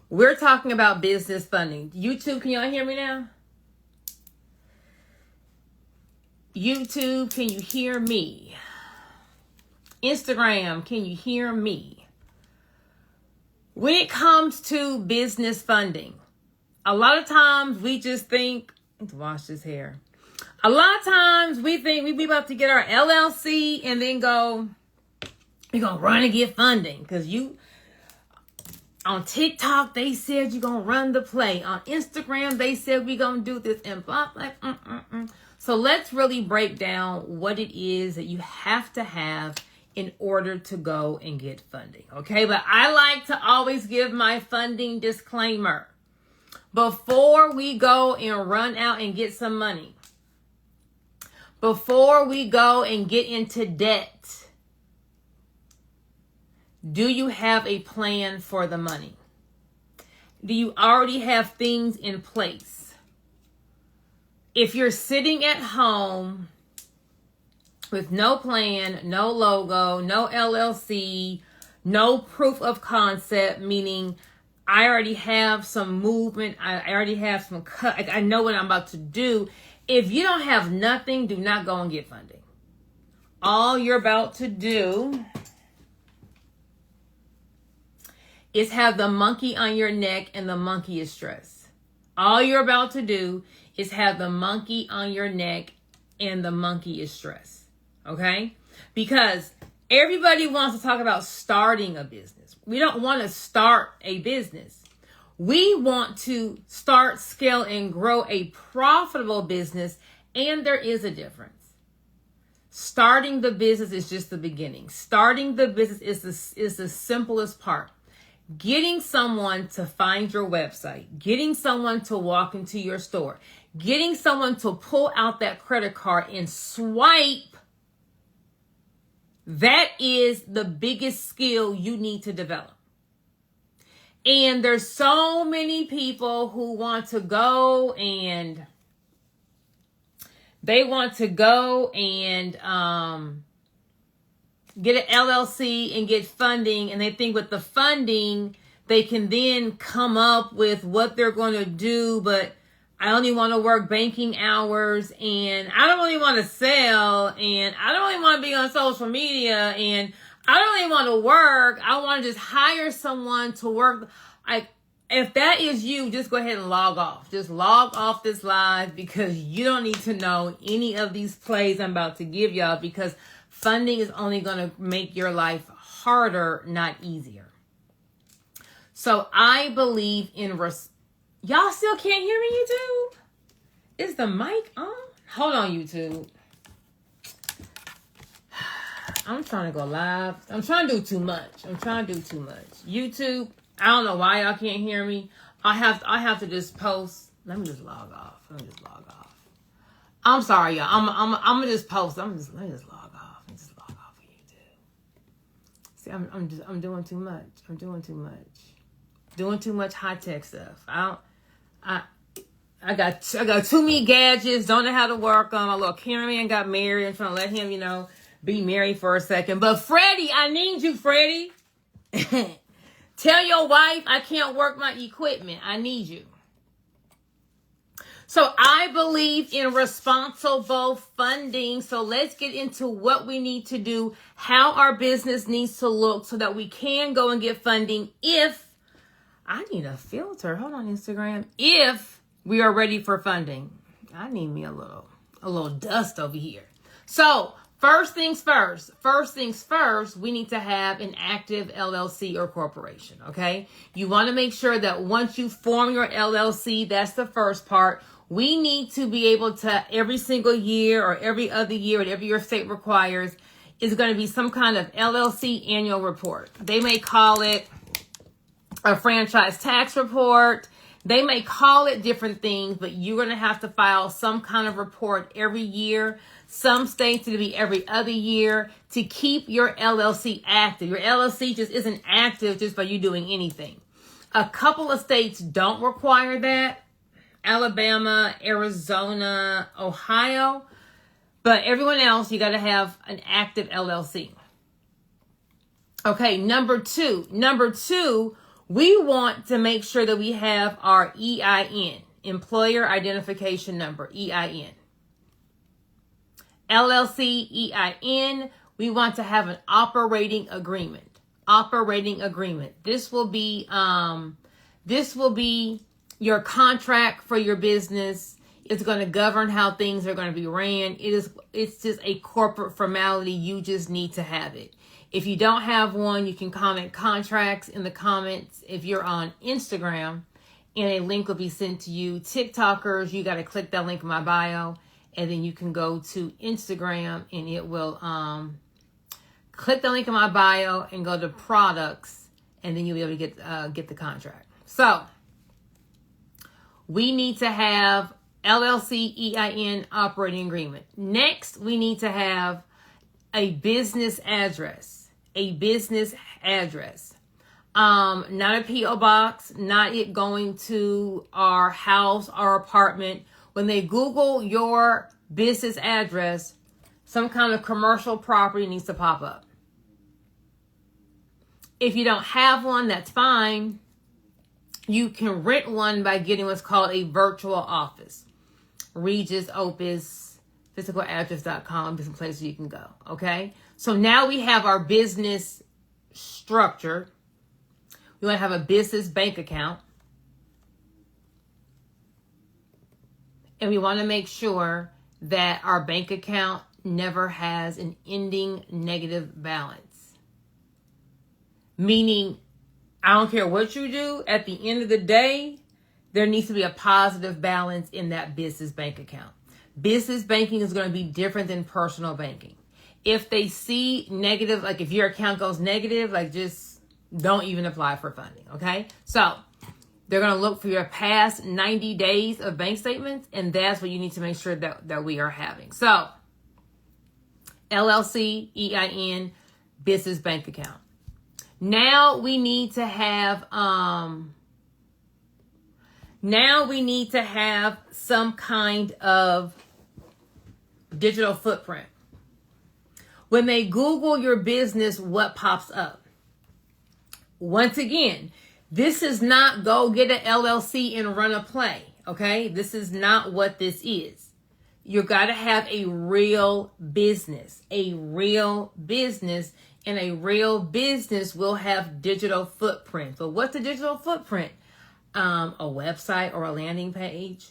We're talking about business funding. YouTube, can y'all hear me now? YouTube, can you hear me? Instagram, can you hear me? When it comes to business funding, a lot of times we just think, let's wash this hair. A lot of times we think we be about to get our LLC and then go, you're going to run and get funding. Because on TikTok, they said you're going to run the play. On Instagram, they said we're going to do this and blah, blah. So let's really break down what it is that you have to have in order to go and get funding. Okay, but I like to always give my funding disclaimer. Before we go and run out and get some money, before we go and get into debt, do you have a plan for the money? Do you already have things in place? If you're sitting at home with no plan, no logo, no LLC, no proof of concept, meaning I already have some movement, I already have some cut, I know what I'm about to do. If you don't have nothing, do not go and get funding. All you're about to do is have the monkey on your neck, and the monkey is stress. All you're about to do is have the monkey on your neck, and the monkey is stress. Okay? Because everybody wants to talk about starting a business. We don't want to start a business. We want to start, scale, and grow a profitable business, and there is a difference. Starting the business is just the beginning. Starting the business is the simplest part. Getting someone to find your website, getting someone to walk into your store, getting someone to pull out that credit card and swipe, that is the biggest skill you need to develop. And there's so many people who want to go and get an LLC and get funding, and they think with the funding they can then come up with what they're going to do, but I only want to work banking hours, and I don't really want to sell, and I don't really want to be on social media, and I don't really want to work. I want to just hire someone to work. If that is you, just go ahead and log off. Just log off this live, because you don't need to know any of these plays I'm about to give y'all, because funding is only going to make your life harder, not easier. So I believe in y'all still can't hear me, YouTube? Is the mic on? Hold on, YouTube. I'm trying to go live. I'm trying to do too much. YouTube, I don't know why y'all can't hear me. I have to just post. Let me just log off. I'm sorry, y'all. I'm gonna just post. Let me just log off. For YouTube. See, I'm doing too much. Doing too much high tech stuff. I got too many gadgets. Don't know how to work on. My little cameraman got married. I'm trying to let him, be married for a second. But Freddie, I need you, Freddie. Tell your wife I can't work my equipment. I need you. So I believe in responsible funding. So let's get into what we need to do, how our business needs to look so that we can go and get funding if I need a filter. Hold on, Instagram. If we are ready for funding. I need me a little dust over here. So First things first, we need to have an active LLC or corporation, okay? You want to make sure that once you form your LLC, that's the first part. We need to be able to, every single year or every other year, whatever your state requires, is going to be some kind of LLC annual report. They may call it a franchise tax report. They may call it different things, but you're going to have to file some kind of report every year. Some states it'll be every other year to keep your LLC active. Your LLC just isn't active just by you doing anything. A couple of states don't require that. Alabama, Arizona, Ohio. But everyone else, you got to have an active LLC. Okay, number two, We want to make sure that we have our EIN, Employer Identification Number, EIN. LLC, EIN, we want to have an operating agreement. Operating agreement. This will be your contract for your business. It's going to govern how things are going to be ran. It's just a corporate formality. You just need to have it. If you don't have one, you can comment contracts in the comments if you're on Instagram, and a link will be sent to you. TikTokers, you got to click that link in my bio, and then you can go to Instagram, and it will click the link in my bio and go to products, and then you'll be able to get the contract. So we need to have LLC, EIN, operating agreement. Next, we need to have a business address. A business address. Not a P.O. box, not it going to our house or apartment. When they Google your business address, some kind of commercial property needs to pop up. If you don't have one, that's fine. You can rent one by getting what's called a virtual office. Regis, Opus, physicaladdress.com, different places you can go. Okay. So now we have our business structure. We want to have a business bank account. And we want to make sure that our bank account never has an ending negative balance. Meaning, I don't care what you do, at the end of the day, there needs to be a positive balance in that business bank account. Business banking is going to be different than personal banking. If they see negative, like if your account goes negative, like just don't even apply for funding, okay? So they're going to look for your past 90 days of bank statements, and that's what you need to make sure that we are having. So LLC, EIN, business bank account. Now we need to have some kind of digital footprint. When they Google your business, what pops up? Once again, this is not go get an LLC and run a play, okay? This is not what this is. You got to have a real business, and a real business will have digital footprint. So what's a digital footprint? A website or a landing page.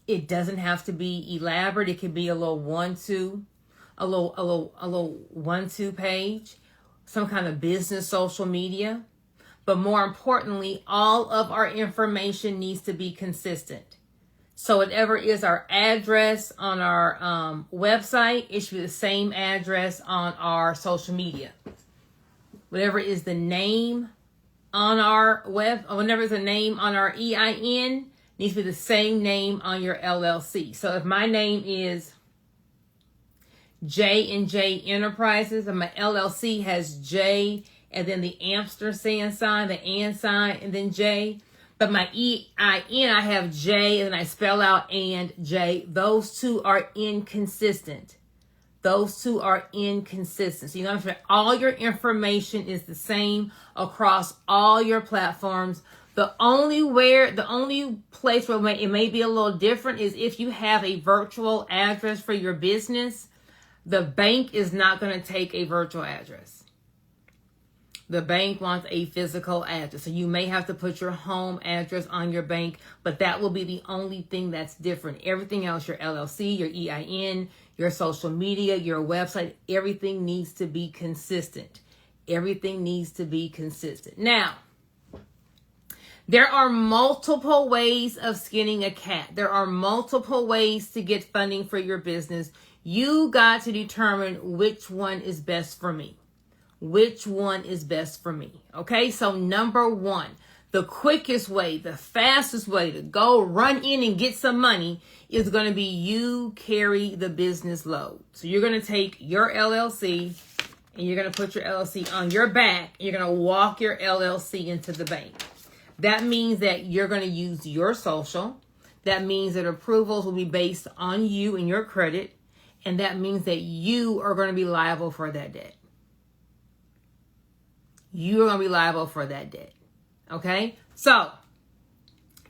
It doesn't have to be elaborate. It can be a little a little 1-2 page, some kind of business social media. But more importantly, all of our information needs to be consistent. So whatever is our address on our website, it should be the same address on our social media. Whatever is the name on our whenever it's a name on our EIN, needs to be the same name on your LLC. So if my name is J&J Enterprises, and my LLC has J and then the ampersand sign, the and sign, and then J. But my EIN, I have J and then I spell out and J. Those two are inconsistent. So you know, all your information is the same across all your platforms. The only place where it may be a little different is if you have a virtual address for your business. The bank is not going to take a virtual address. The bank wants a physical address. So you may have to put your home address on your bank, but that will be the only thing that's different. Everything else, your LLC, your EIN, your social media, your website, everything needs to be consistent. Now, there are multiple ways of skinning a cat. There are multiple ways to get funding for your business. You got to determine which one is best for me. Okay, so number one, the quickest way, the fastest way to go run in and get some money is going to be you carry the business load. So you're going to take your LLC and you're going to put your LLC on your back. And you're going to walk your LLC into the bank. That means that you're going to use your social. That means that approvals will be based on you and your credit. And that means that you are going to be liable for that debt. Okay, so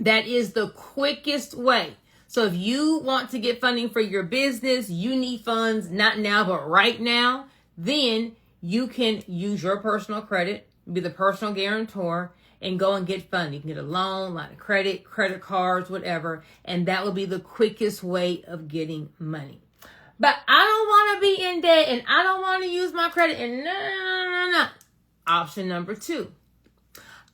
that is the quickest way. So if you want to get funding for your business, you need funds, not now, but right now, then you can use your personal credit, be the personal guarantor, and go and get funding. You can get a loan, line of credit, credit cards, whatever, and that will be the quickest way of getting money. But I don't want to be in debt, and I don't want to use my credit, and no. Option number two.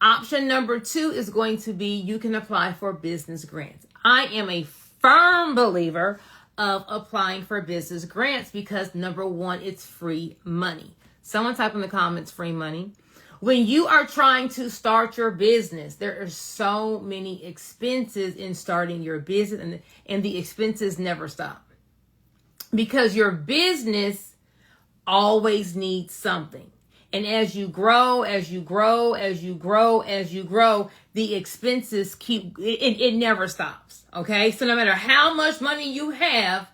Option number two is going to be you can apply for business grants. I am a firm believer of applying for business grants because number one, it's free money. Someone type in the comments, free money. When you are trying to start your business, there are so many expenses in starting your business, and the expenses never stop. Because your business always needs something. And as you grow, the expenses it never stops. Okay. So no matter how much money you have,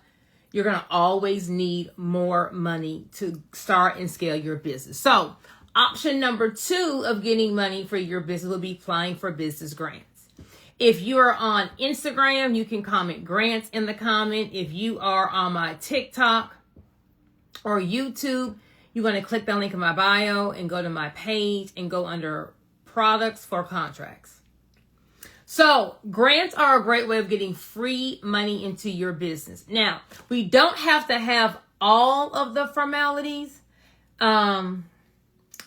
you're going to always need more money to start and scale your business. So option number two of getting money for your business will be applying for business grants. If you are on Instagram, you can comment grants in the comment. If you are on my TikTok or YouTube, you're going to click that link in my bio and go to my page and go under products for contracts. So grants are a great way of getting free money into your business. Now, we don't have to have all of the formalities. Let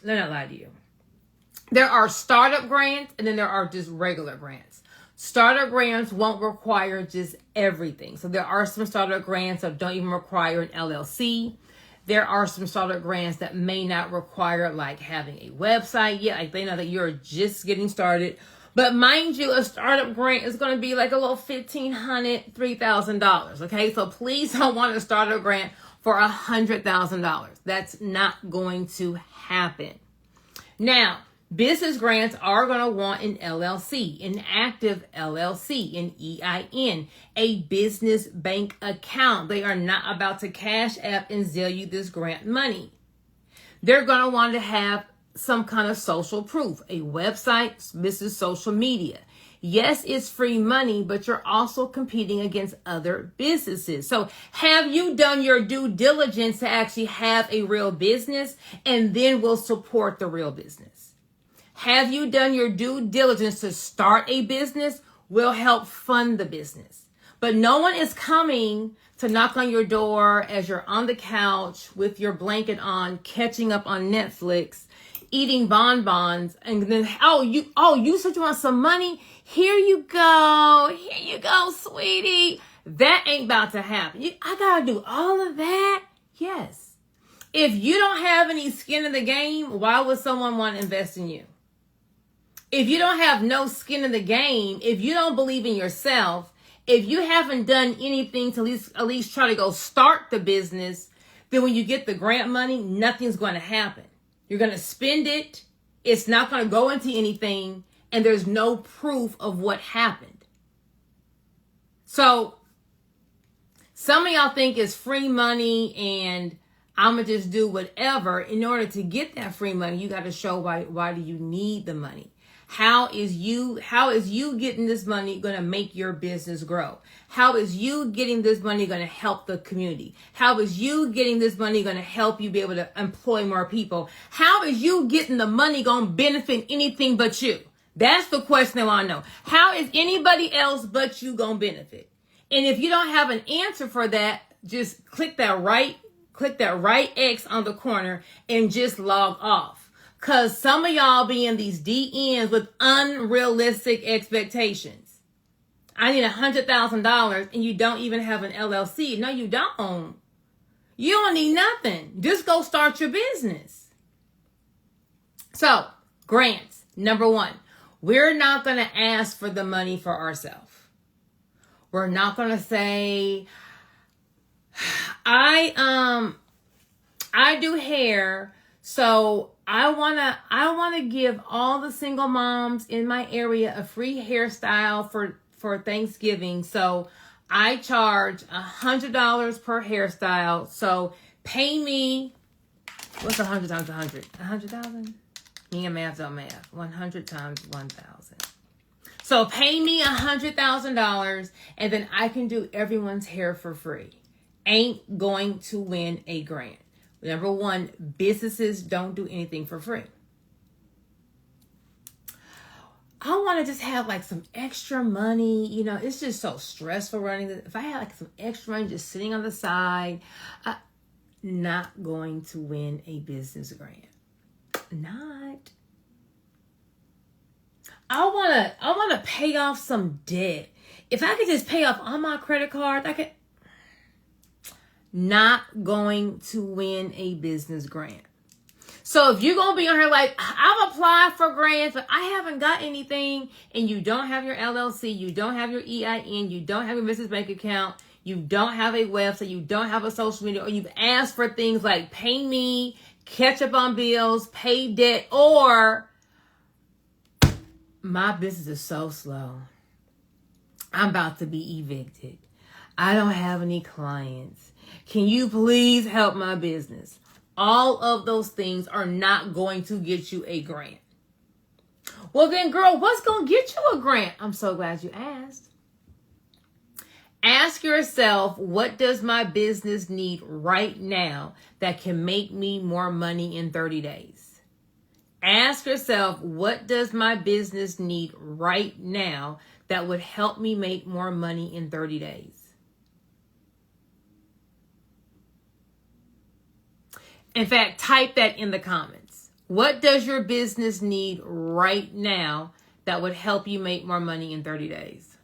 me not lie to you. There are startup grants and then there are just regular grants. Startup grants won't require just everything. So there are some startup grants that don't even require an LLC. There are some startup grants that may not require like having a website yet. Like they know that you're just getting started. But mind you, a startup grant is going to be like a little $1,500, $3,000. Okay, so please don't want a startup grant for $100,000. That's not going to happen. Now, business grants are going to want an LLC, an active LLC, an EIN, a business bank account. They are not about to Cash App and Zelle you this grant money. They're going to want to have some kind of social proof, a website, business social media. Yes, it's free money, but you're also competing against other businesses. So have you done your due diligence to actually have a real business, and then we'll support the real business? Have you done your due diligence to start a business? We'll help fund the business. But no one is coming to knock on your door as you're on the couch with your blanket on, catching up on Netflix, eating bonbons, and then, you said you want some money? Here you go, sweetie. That ain't about to happen. I gotta do all of that? Yes. If you don't have any skin in the game, why would someone want to invest in you? If you don't have no skin in the game, if you don't believe in yourself, if you haven't done anything to at least try to go start the business, then when you get the grant money, nothing's going to happen. You're going to spend it. It's not going to go into anything. And there's no proof of what happened. So some of y'all think it's free money and I'm going to just do whatever. In order to get that free money, you got to show why do you need the money? How is you getting this money going to make your business grow? How is you getting this money going to help the community? How is you getting this money going to help you be able to employ more people? How is you getting the money going to benefit anything but you? That's the question I want to know. How is anybody else but you going to benefit? And if you don't have an answer for that, just click that right X on the corner and just log off. Because some of y'all be in these DMs with unrealistic expectations. I need $100,000 and you don't even have an LLC. No, you don't. You don't need nothing. Just go start your business. So, grants. Number one, we're not going to ask for the money for ourselves. We're not going to say, I do hair, so I wanna give all the single moms in my area a free hairstyle for Thanksgiving. So I charge $100 per hairstyle. So pay me, what's 100 times 100? 100,000? Me and math don't math. 100 times 1,000. So pay me $100,000 and then I can do everyone's hair for free. Ain't going to win a grant. Number one, businesses don't do anything for free. I want to just have like some extra money. You know, it's just so stressful running this. If I had like some extra money just sitting on the side, not going to win a business grant. Not. I want to pay off some debt. If I could just pay off all my credit cards, I could. Not going to win a business grant. So if you're going to be on here like, I've applied for grants, but I haven't got anything, and you don't have your LLC, you don't have your EIN, you don't have your business bank account, you don't have a website, you don't have a social media, or you've asked for things like pay me, catch up on bills, pay debt, or my business is so slow. I'm about to be evicted. I don't have any clients. Can you please help my business? All of those things are not going to get you a grant. Well then, girl, what's going to get you a grant? I'm so glad you asked. Ask yourself, what does my business need right now that can make me more money in 30 days? Ask yourself, what does my business need right now that would help me make more money in 30 days? In fact, type that in the comments. What does your business need right now that would help you make more money in 30 days?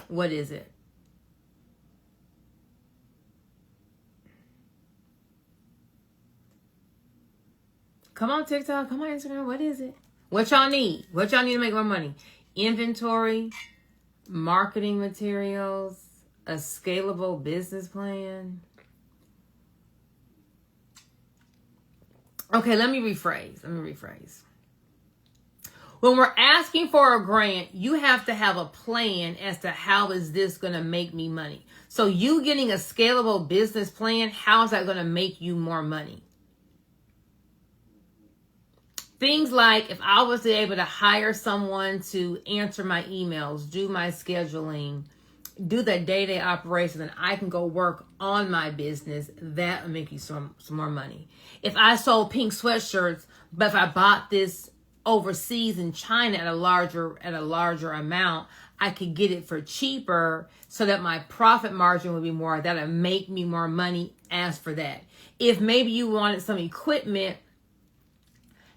What is it? Come on, TikTok. Come on, Instagram. What is it? What y'all need? What y'all need to make more money? Inventory, marketing materials, a scalable business plan. Okay, let me rephrase. When we're asking for a grant, you have to have a plan as to how is this going to make me money. So you getting a scalable business plan, how is that going to make you more money? Things like if I was able to hire someone to answer my emails, do my scheduling, do the day-to-day operation, and I can go work on my business, that will make you some more money. If I sold pink sweatshirts, but if I bought this overseas in China at a larger amount, I could get it for cheaper so that my profit margin would be more. That'll make me more money. As for that, if maybe you wanted some equipment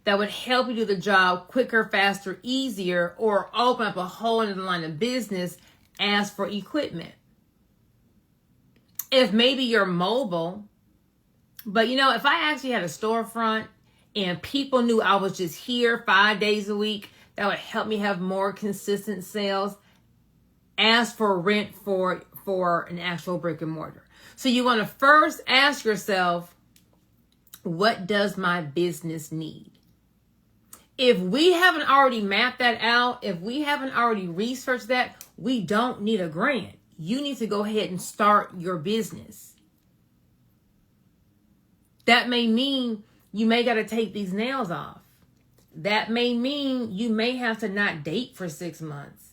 that would help you do the job quicker, faster, easier, or open up a whole other line of business, ask for equipment. If maybe you're mobile, but if I actually had a storefront and people knew I was just here 5 days a week, that would help me have more consistent sales. Ask for rent for an actual brick and mortar. So you want to first ask yourself, what does my business need? If we haven't already mapped that out, if we haven't already researched that, we don't need a grant. You need to go ahead and start your business. That may mean you may got to take these nails off. That may mean you may have to not date for 6 months.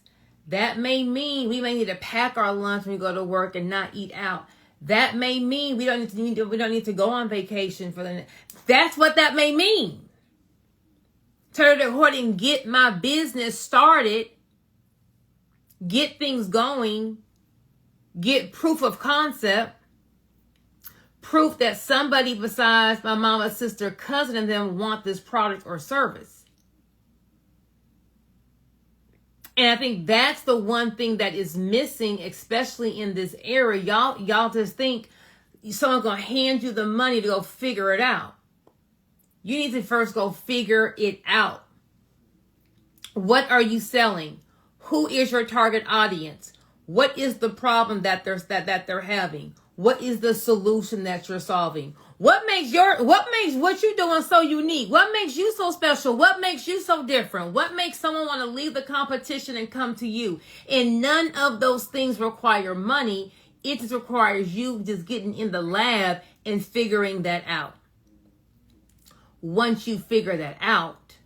That may mean we may need to pack our lunch when we go to work and not eat out. That may mean we don't need to go on vacation for the. That's what that may mean. To go ahead and get my business started, get things going, get proof of concept, proof that somebody besides my mama, sister, cousin, and them want this product or service. And I think that's the one thing that is missing, especially in this era. Y'all just think someone's going to hand you the money to go figure it out. You need to first go figure it out. What are you selling? Who is your target audience? What is the problem that they're having? What is the solution that you're solving? What makes what you're doing so unique? What makes you so special? What makes you so different? What makes someone want to leave the competition and come to you? And none of those things require money. It just requires you just getting in the lab and figuring that out. once you figure that out,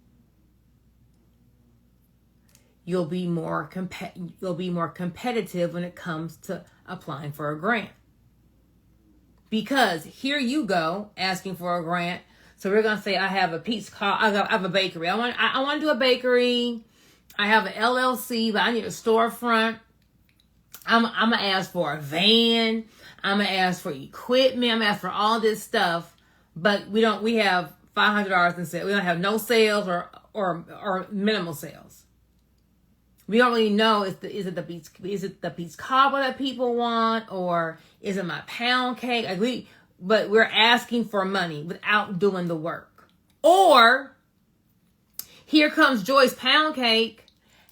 you'll be more competitive when it comes to applying for a grant. Because here you go asking for a grant. So we're gonna say I have a I have a bakery. I want to do a bakery. I have an LLC, but I need a storefront. I'm gonna ask for a van. I'm gonna ask for equipment. I'm gonna ask for all this stuff, but we have $500 in sales. We don't have no sales or minimal sales. We don't really know is it the peach cobbler that people want, or is it my pound cake? But we're asking for money without doing the work. Or here comes Joy's Pound Cake.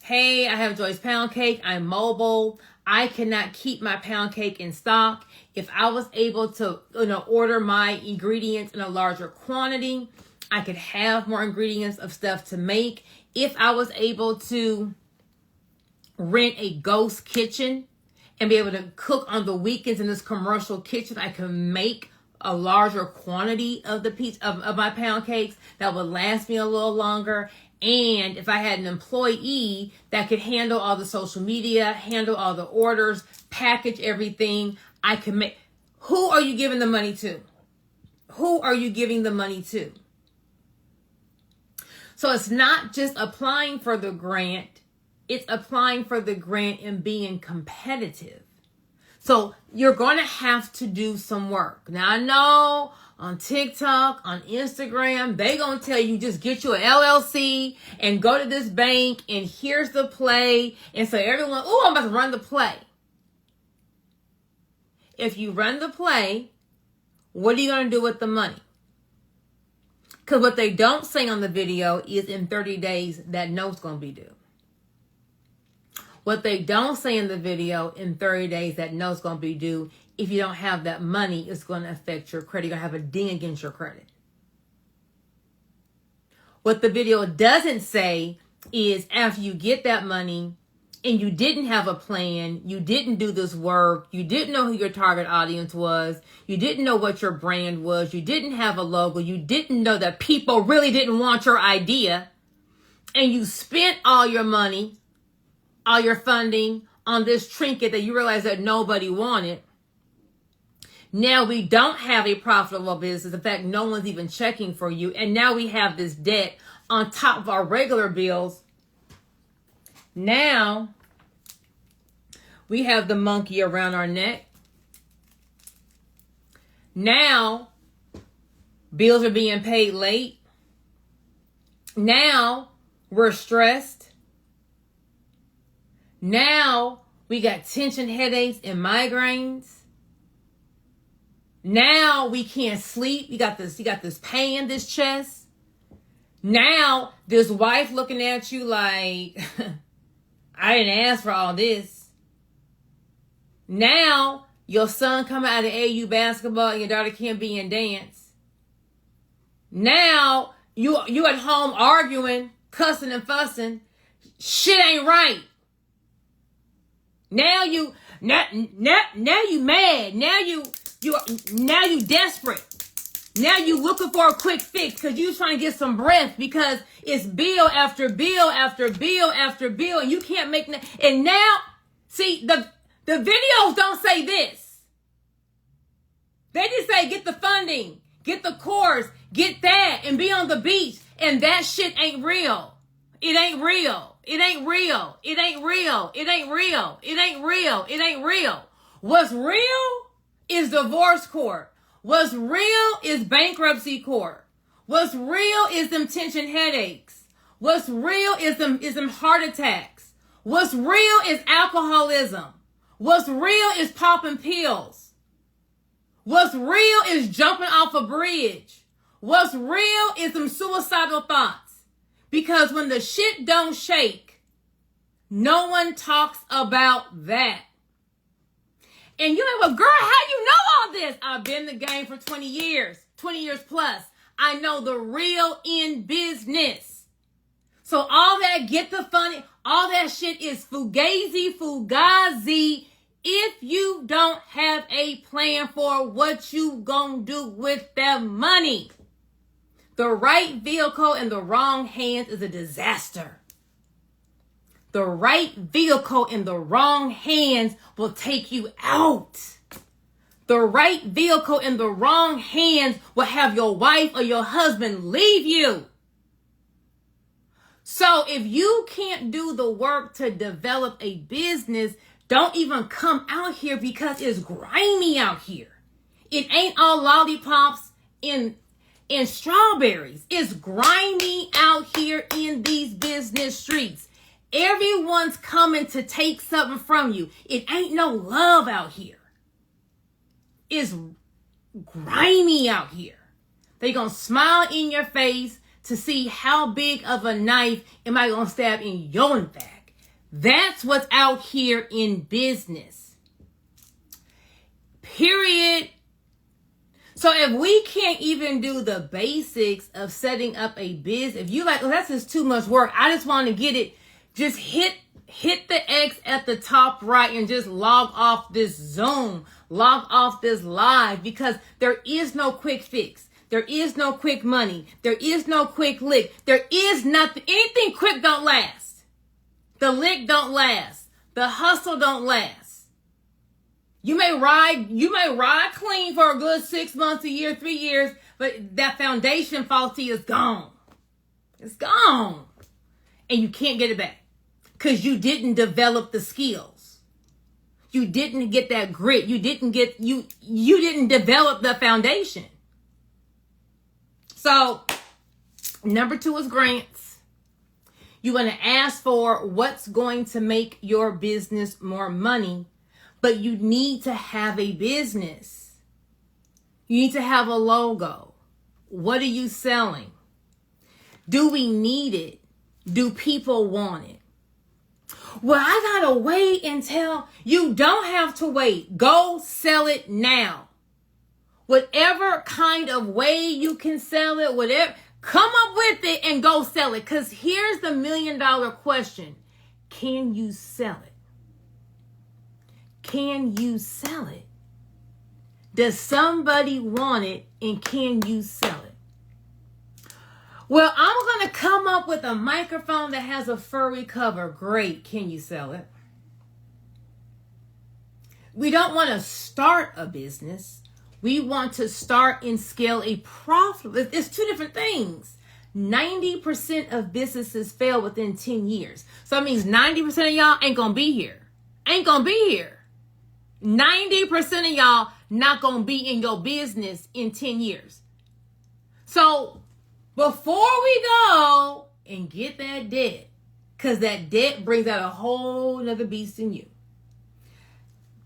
Hey, I have Joy's Pound Cake. I'm mobile. I cannot keep my pound cake in stock. If I was able to, order my ingredients in a larger quantity, I could have more ingredients of stuff to make. If I was able to rent a ghost kitchen and be able to cook on the weekends in this commercial kitchen, I can make a larger quantity of of my pound cakes that would last me a little longer. And if I had an employee that could handle all the social media, handle all the orders, package everything, I can make. Who are you giving the money to? Who are you giving the money to? So it's not just applying for the grant, it's applying for the grant and being competitive. So you're going to have to do some work. Now I know on TikTok, on Instagram, they going to tell you just get you an LLC and go to this bank and here's the play. And so everyone, oh, I'm about to run the play. If you run the play, what are you going to do with the money? Because what they don't say on the video is in 30 days, that note's going to be due. What they don't say in the video, in 30 days, that note's going to be due. If you don't have that money, it's going to affect your credit. You're going to have a ding against your credit. What the video doesn't say is after you get that money and you didn't have a plan, you didn't do this work, you didn't know who your target audience was, you didn't know what your brand was, you didn't have a logo, you didn't know that people really didn't want your idea, and you spent all your money, all your funding on this trinket that you realize that nobody wanted. Now we don't have a profitable business. In fact, no one's even checking for you. And now we have this debt on top of our regular bills. Now we have the monkey around our neck. Now bills are being paid late. Now we're stressed. Now we got tension headaches and migraines. Now we can't sleep. You got this pain in this chest. Now this wife looking at you like, I didn't ask for all this. Now your son coming out of AU basketball and your daughter can't be in dance. Now you at home arguing, cussing and fussing. Shit ain't right. Now you mad. Now you desperate. Now you looking for a quick fix because you trying to get some breath because it's bill after bill after bill after bill and you can't make. And now, see, the videos don't say this. They just say get the funding, get the course, get that, and be on the beach. And that shit ain't real. It ain't real. It ain't real. It ain't real. It ain't real. It ain't real. It ain't real. What's real is divorce court. What's real is bankruptcy court. What's real is them tension headaches. What's real is them heart attacks. What's real is alcoholism. What's real is popping pills. What's real is jumping off a bridge. What's real is them suicidal thoughts. Because when the shit don't shake, no one talks about that. And you're like, well, girl, how you know all this? I've been in the game for 20 years plus. I know the real in business. So all that get the funny, all that shit is fugazi if you don't have a plan for what you gonna do with that money. The right vehicle in the wrong hands is a disaster. The right vehicle in the wrong hands will take you out. The right vehicle in the wrong hands will have your wife or your husband leave you. So if you can't do the work to develop a business, don't even come out here because it's grimy out here. It ain't all lollipops and strawberries. It's grimy out here in these business streets. Everyone's coming to take something from you. It ain't no love out here. It's grimy out here. They gonna smile in your face to see how big of a knife am I gonna stab in your back. That's what's out here in business. Period. So if we can't even do the basics of setting up a business, if you like, oh, that's just too much work, I just want to get it, just hit the X at the top right and just log off this Zoom, log off this live, because there is no quick fix. There is no quick money. There is no quick lick. There is nothing. Anything quick don't last. The lick don't last. The hustle don't last. You may ride clean for a good 6 months, a year, 3 years, but that foundation faulty is gone. It's gone. And you can't get it back because you didn't develop the skills. You didn't get that grit. You didn't develop the foundation. So, number 2 is grants. You want to ask for what's going to make your business more money. But you need to have a business. You need to have a logo. What are you selling? Do we need it? Do people want it? Well, I gotta wait until. You don't have to wait. Go sell it now. Whatever kind of way you can sell it, whatever, come up with it and go sell it. Because here's the $1 million question. Can you sell it? Can you sell it? Does somebody want it and can you sell it? Well, I'm going to come up with a microphone that has a furry cover. Great. Can you sell it? We don't want to start a business. We want to start and scale a profit. It's 2 different things. 90% of businesses fail within 10 years. So that means 90% of y'all ain't going to be here. Ain't going to be here. 90% of y'all not going to be in your business in 10 years. So before we go and get that debt, because that debt brings out a whole nother beast in you.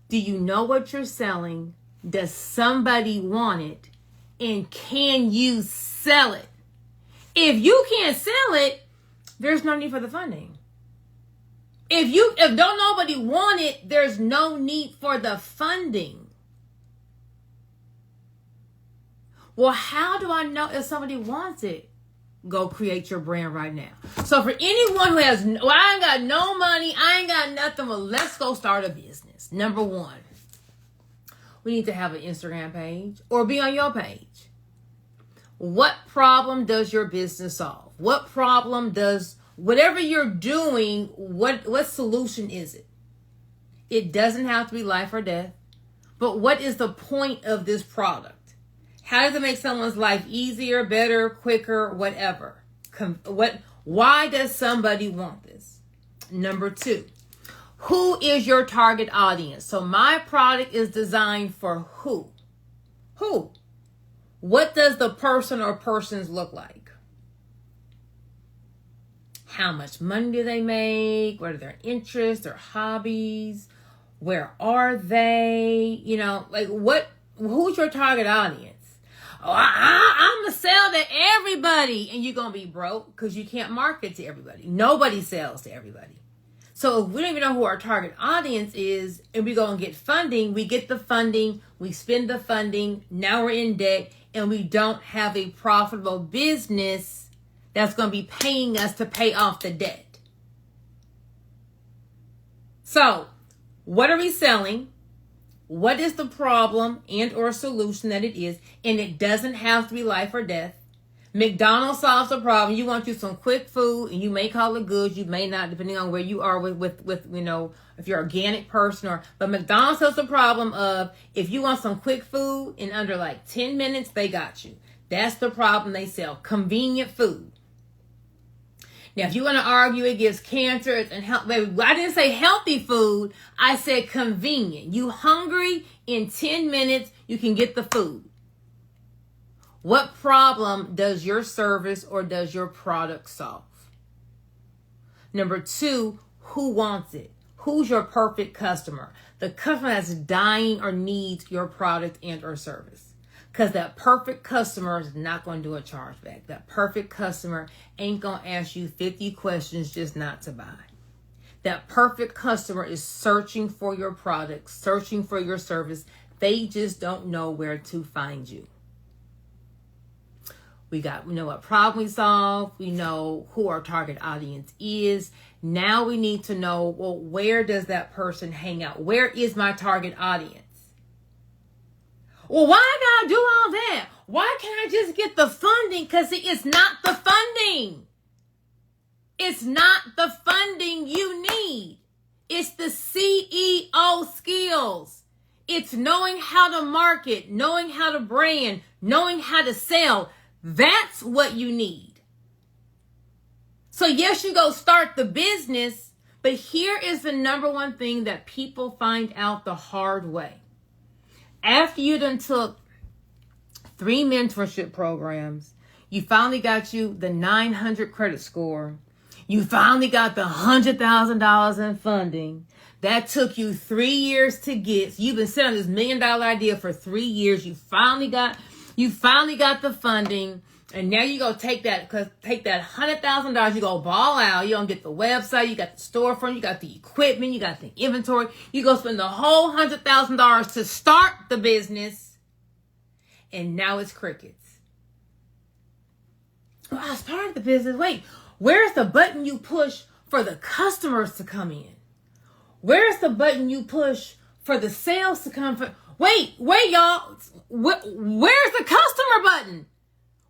Do you know what you're selling? Does somebody want it? And can you sell it? If you can't sell it, there's no need for the funding. If don't nobody want it, there's no need for the funding. Well, how do I know if somebody wants it? Go create your brand right now. So for anyone who has, well, I ain't got no money, I ain't got nothing, well, let's go start a business. Number 1, we need to have an Instagram page or be on your page. What problem does your business solve? What problem does whatever you're doing, what solution is it? It doesn't have to be life or death. But what is the point of this product? How does it make someone's life easier, better, quicker, whatever? Why does somebody want this? Number 2, who is your target audience? So my product is designed for who? Who? What does the person or persons look like? How much money do they make? What are their interests, their hobbies? Where are they? You know, like who's your target audience? Oh, I'm going to sell to everybody. And you're going to be broke because you can't market to everybody. Nobody sells to everybody. So if we don't even know who our target audience is and we go and get funding, we get the funding, we spend the funding, now we're in debt, and we don't have a profitable business that's going to be paying us to pay off the debt. So, what are we selling? What is the problem and or solution that it is? And it doesn't have to be life or death. McDonald's solves the problem. You want you some quick food, and you may call it good. You may not, depending on where you are with if you're an organic person but McDonald's solves the problem of if you want some quick food in under like 10 minutes, they got you. That's the problem they sell. Convenient food. Now, if you want to argue it gives cancer and health, baby, I didn't say healthy food. I said convenient. You hungry, in 10 minutes, you can get the food. What problem does your service or does your product solve? Number 2, who wants it? Who's your perfect customer? The customer that's dying or needs your product and or service. Because that perfect customer is not going to do a chargeback. That perfect customer ain't going to ask you 50 questions just not to buy. That perfect customer is searching for your product, searching for your service. They just don't know where to find you. We know what problem we solve. We know who our target audience is. Now we need to know, well, where does that person hang out? Where is my target audience? Well, why I gotta do all that? Why can't I just get the funding? Because it's not the funding. It's not the funding you need. It's the CEO skills. It's knowing how to market, knowing how to brand, knowing how to sell. That's what you need. So yes, you go start the business, but here is the number one thing that people find out the hard way. After you done took 3 mentorship programs, you finally got you the 900 credit score. You finally got the $100,000 in funding. That took you 3 years to get. So you've been sitting on this $1 million idea for 3 years. You finally got the funding. And now you go take that $100,000, you go ball out. You don't get the website, you got the storefront, you got the equipment, you got the inventory. You go spend the whole $100,000 to start the business, and now it's crickets. Well, I started the business. Wait, where's the button you push for the customers to come in? Where's the button you push for the sales to come? Wait, y'all. Where's the customer button?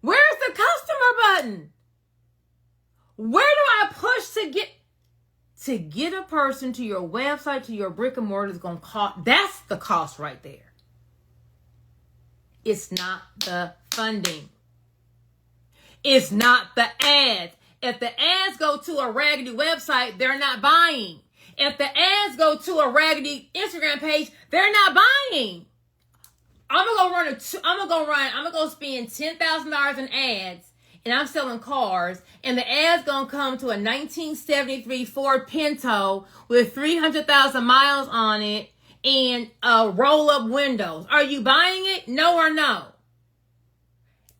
Where's the customer button? Where do I push to get a person to your website, to your brick and mortar? Is going to cost. That's the cost right there. It's not the funding. It's not the ads. If the ads go to a raggedy website, they're not buying. If the ads go to a raggedy Instagram page, they're not buying. I'm gonna go spend $10,000 in ads, and I'm selling cars, and the ad's gonna come to a 1973 Ford Pinto with 300,000 miles on it and roll-up windows. Are you buying it? No or no?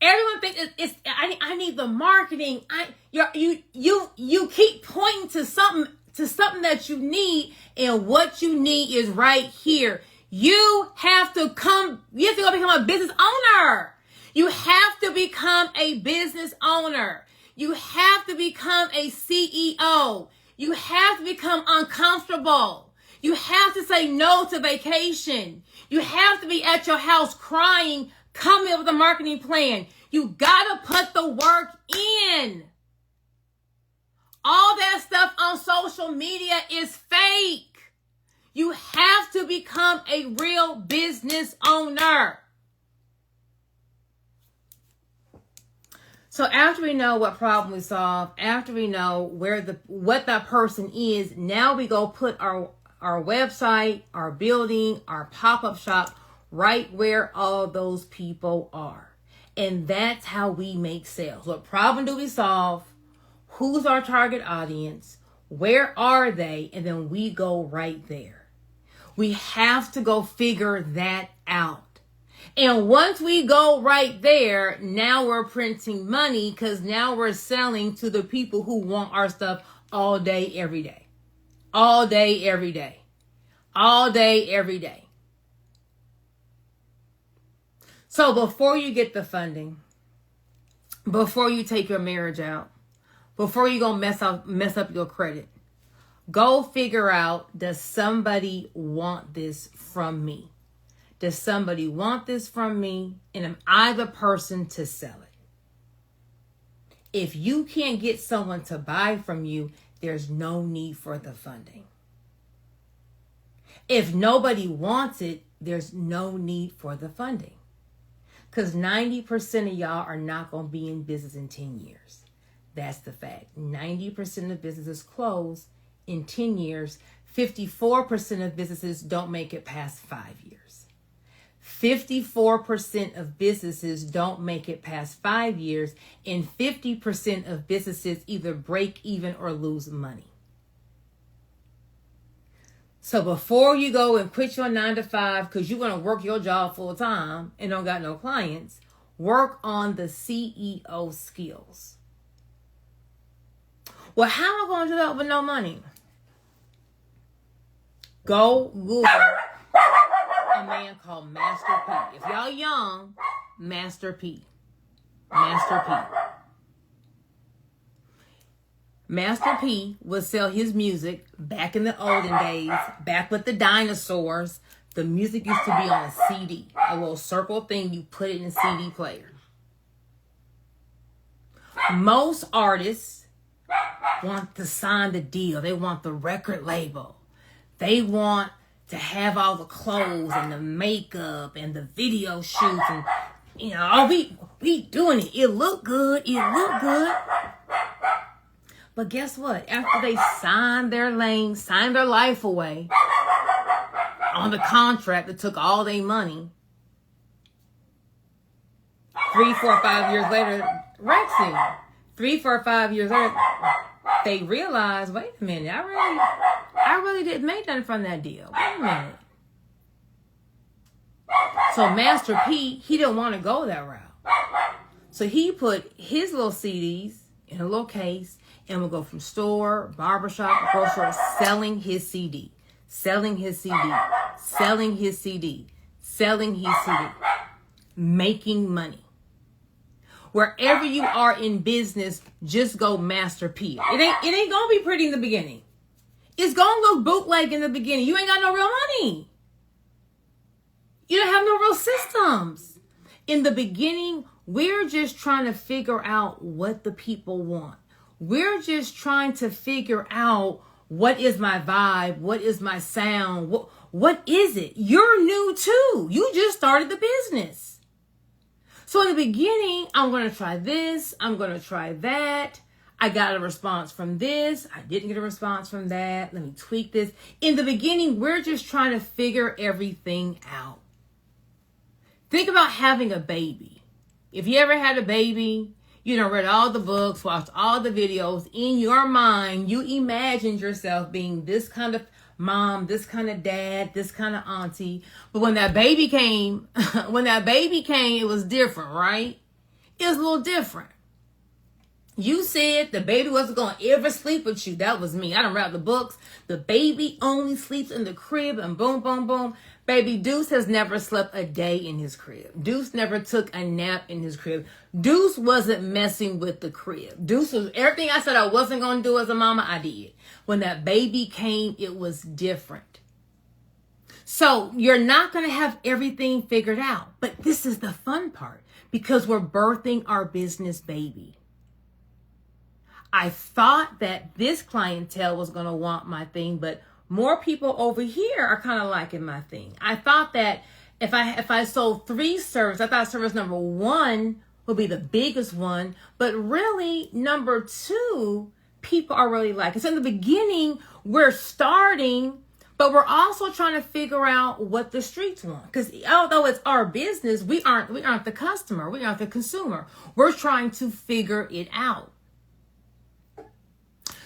Everyone thinks I need the marketing. You keep pointing to something that you need, and what you need is right here. You have to go become a business owner. You have to become a business owner. You have to become a CEO. You have to become uncomfortable. You have to say no to vacation. You have to be at your house crying, coming up with a marketing plan. You gotta put the work in. All that stuff on social media is fake. You have to become a real business owner. So after we know what problem we solve, after we know what that person is, now we go put our website, our building, our pop-up shop right where all those people are. And that's how we make sales. What problem do we solve? Who's our target audience? Where are they? And then we go right there. We have to go figure that out. And once we go right there, now we're printing money because now we're selling to the people who want our stuff all day, every day. All day, every day. All day, every day. So before you get the funding, before you take your marriage out, before you go mess up your credit, go figure out, does somebody want this from me? Does somebody want this from me? And am I the person to sell it? If you can't get someone to buy from you, there's no need for the funding. If nobody wants it, there's no need for the funding. Because 90% of y'all are not going to be in business in 10 years. That's the fact. 90% of businesses close in 10 years. 54% of businesses don't make it past 5 years. 54% of businesses don't make it past 5 years. And 50% of businesses either break even or lose money. So before you go and quit your 9 to 5 because you're going to work your job full time and don't got no clients, work on the CEO skills. Well, how am I going to do that with no money? Go Google a man called Master P. If y'all young, Master P. Master P. Master P would sell his music back in the olden days, back with the dinosaurs. The music used to be on a CD, a little circle thing you put it in a CD player. Most artists want to sign the deal. They want the record label. They want to have all the clothes and the makeup and the video shoots and, we doing it. It look good. It look good. But guess what? After they signed their life away on the contract that took all their money, 3, 4, 5 years later, Rexy, 3, 4, 5 years later, they realized, wait a minute, I really didn't make nothing from that deal. Wait a minute. So Master P, he didn't want to go that route. So he put his little CDs in a little case and would go from store, barbershop, grocery, selling his CD, selling his CD, selling his CD, selling his CD, making money. Wherever you are in business, just go Master P. It ain't gonna be pretty in the beginning. It's gonna look bootleg in the beginning. You ain't got no real money. You don't have no real systems. In the beginning, we're just trying to figure out what the people want. We're just trying to figure out what is my vibe, what is my sound, what is it? You're new too. You just started the business. So in the beginning, I'm going to try this. I'm going to try that. I got a response from this. I didn't get a response from that. Let me tweak this. In the beginning, we're just trying to figure everything out. Think about having a baby. If you ever had a baby, read all the books, watched all the videos. In your mind, you imagined yourself being this kind of mom, this kind of dad, this kind of auntie. But when that baby came, it was different, right? It was a little different. You said the baby wasn't going to ever sleep with you. That was me. I done read the books. The baby only sleeps in the crib and boom, boom, boom. Baby Deuce has never slept a day in his crib. Deuce never took a nap in his crib. Deuce wasn't messing with the crib. Deuce was everything I said I wasn't going to do as a mama, I did. When that baby came, it was different. So you're not going to have everything figured out. But this is the fun part because we're birthing our business baby. I thought that this clientele was going to want my thing, but more people over here are kind of liking my thing. I thought that if I sold 3 services, I thought service number 1 would be the biggest one, but really number 2, people are really liking. So in the beginning, we're starting, but we're also trying to figure out what the streets want. Because although it's our business, we aren't the customer, we aren't the consumer. We're trying to figure it out.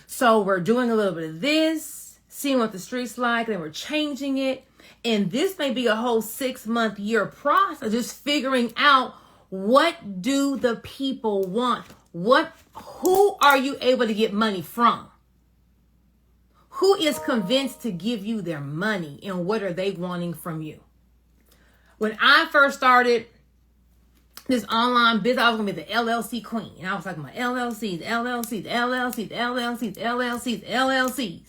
So we're doing a little bit of this, seeing what the streets like, then we're changing it. And this may be a whole 6-month year process, just figuring out what do the people want? Who are you able to get money from? Who is convinced to give you their money and what are they wanting from you? When I first started this online business, I was going to be the LLC queen. And I was like, my LLCs, LLCs, LLCs, LLCs, LLCs, LLCs.